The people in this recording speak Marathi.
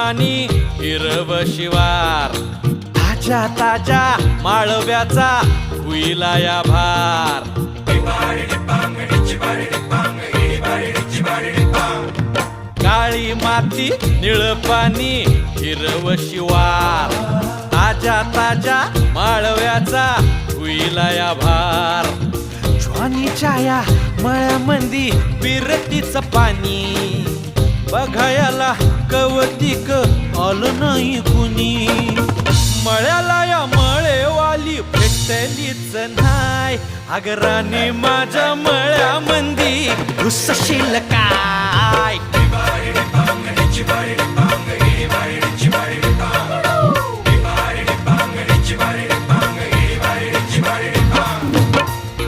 पाणी हिरव शिवार, ताज्या ताज्या माळव्याचा हुईला या भार. काळी माती निळ पाणी हिरव शिवार, ताज्या ताज्या माळव्याचा हुईला या भार. ज्वानीच्या या मळ्यामंदी विरतीचं पाणी, बघायला कवतिक आलं नाही कुणी. मळ्याला या मळेवाली भेटलीच नाय, अगराने माझ्या मळ्यामंदी घुसशील काय.